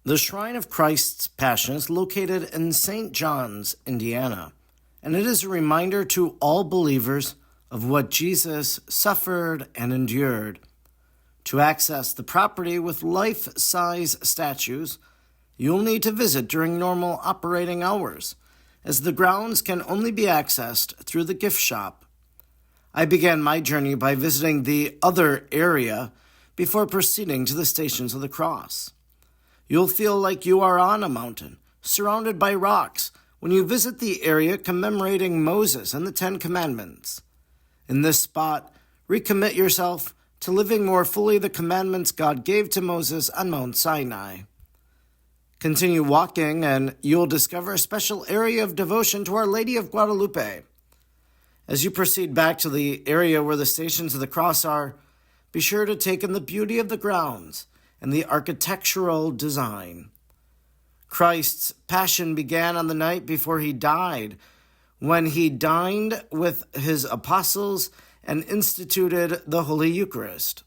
The Shrine of Christ's Passion is located in St. John's, Indiana, and it is a reminder to all believers of what Jesus suffered and endured. To access the property with life-size statues, you'll need to visit during normal operating hours, as the grounds can only be accessed through the gift shop. I began my journey by visiting the other area before proceeding to the Stations of the Cross. You'll feel like you are on a mountain, surrounded by rocks, when you visit the area commemorating Moses and the Ten Commandments. In this spot, recommit yourself to living more fully the commandments God gave to Moses on Mount Sinai. Continue walking and you'll discover a special area of devotion to Our Lady of Guadalupe. As you proceed back to the area where the Stations of the Cross are, be sure to take in the beauty of the grounds and the architectural design. Christ's passion began on the night before he died, when he dined with his apostles and instituted the Holy Eucharist.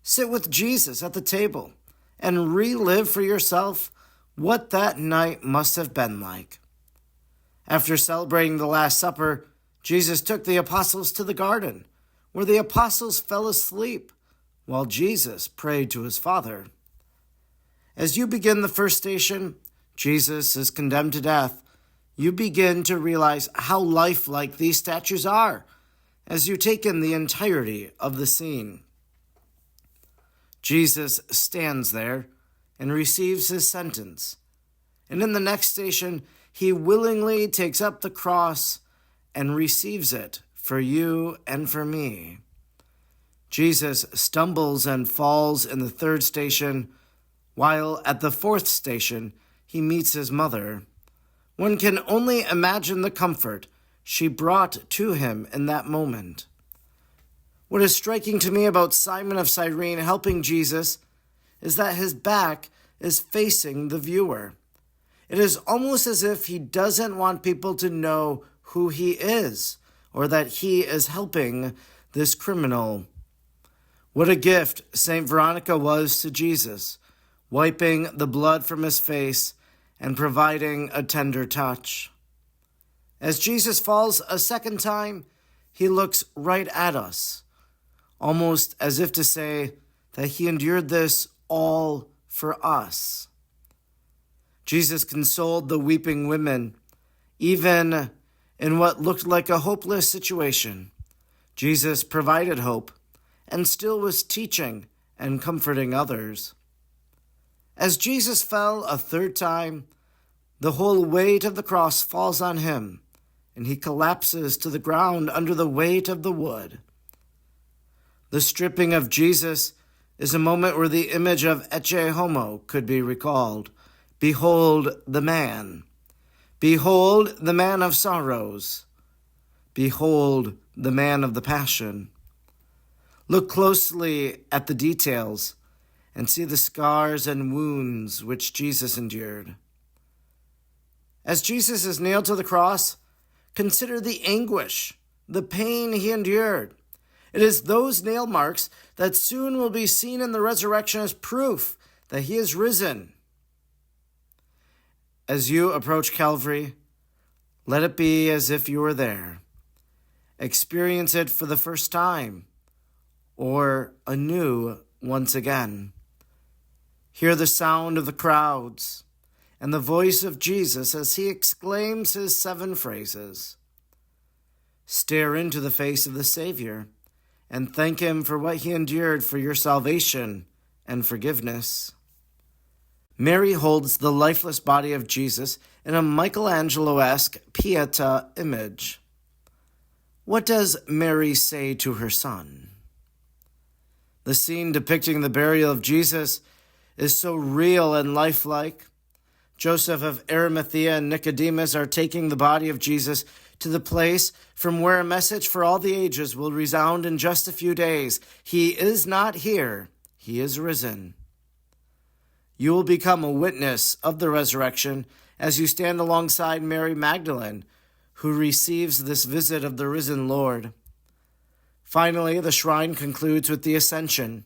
Sit with Jesus at the table and relive for yourself what that night must have been like. After celebrating the Last Supper, Jesus took the apostles to the garden, where the apostles fell asleep while Jesus prayed to his Father. As you begin the first station, Jesus is condemned to death. You begin to realize how lifelike these statues are as you take in the entirety of the scene. Jesus stands there and receives his sentence. And in the next station, he willingly takes up the cross and receives it for you and for me. Jesus stumbles and falls in the third station, while at the fourth station he meets his mother. One can only imagine the comfort she brought to him in that moment. What is striking to me about Simon of Cyrene helping Jesus is that his back is facing the viewer. It is almost as if he doesn't want people to know who he is or that he is helping this criminal. What a gift St. Veronica was to Jesus, wiping the blood from his face and providing a tender touch. As Jesus falls a second time, he looks right at us, almost as if to say that he endured this all for us. Jesus consoled the weeping women, even in what looked like a hopeless situation. Jesus provided hope and still was teaching and comforting others. As Jesus fell a third time, the whole weight of the cross falls on him, and he collapses to the ground under the weight of the wood. The stripping of Jesus is a moment where the image of Ecce Homo could be recalled. Behold the man. Behold the man of sorrows. Behold the man of the passion. Look closely at the details and see the scars and wounds which Jesus endured. As Jesus is nailed to the cross, consider the anguish, the pain he endured. It is those nail marks that soon will be seen in the resurrection as proof that he is risen. As you approach Calvary, let it be as if you were there. Experience it for the first time, or anew once again. Hear the sound of the crowds and the voice of Jesus as he exclaims his 7 phrases. Stare into the face of the Savior and thank him for what he endured for your salvation and forgiveness. Mary holds the lifeless body of Jesus in a Michelangelo-esque Pieta image. What does Mary say to her son? The scene depicting the burial of Jesus is so real and lifelike. Joseph of Arimathea and Nicodemus are taking the body of Jesus to the place from where a message for all the ages will resound in just a few days. He is not here. He is risen. You will become a witness of the resurrection as you stand alongside Mary Magdalene, who receives this visit of the risen Lord. Finally, the shrine concludes with the ascension.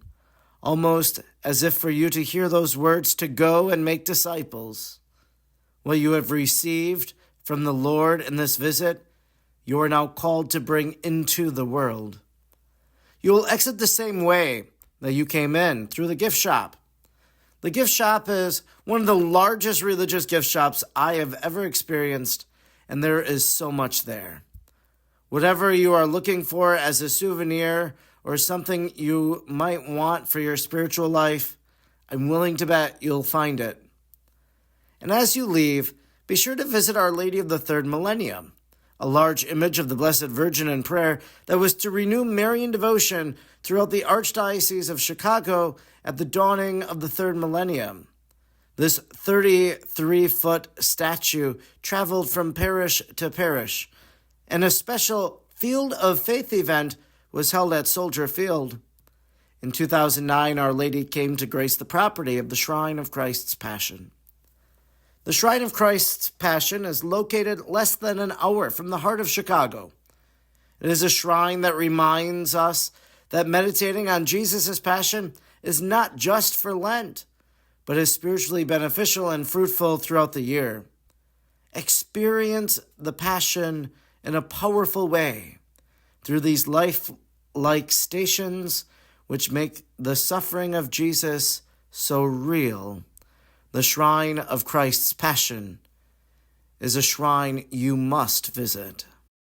almost as if for you to hear those words to go and make disciples. What you have received from the Lord in this visit, you are now called to bring into the world. You will exit the same way that you came in, through the gift shop. The gift shop is one of the largest religious gift shops I have ever experienced, and there is so much there. Whatever you are looking for as a souvenir or something you might want for your spiritual life, I'm willing to bet you'll find it. And as you leave, be sure to visit Our Lady of the Third Millennium, a large image of the Blessed Virgin in prayer that was to renew Marian devotion throughout the Archdiocese of Chicago at the dawning of the third millennium. This 33-foot statue traveled from parish to parish, and a special Field of Faith event was held at Soldier Field. In 2009, Our Lady came to grace the property of the Shrine of Christ's Passion. The Shrine of Christ's Passion is located less than an hour from the heart of Chicago. It is a shrine that reminds us that meditating on Jesus' passion is not just for Lent, but is spiritually beneficial and fruitful throughout the year. Experience the Passion in a powerful way through these life-like stations which make the suffering of Jesus so real. The Shrine of Christ's Passion is a shrine you must visit.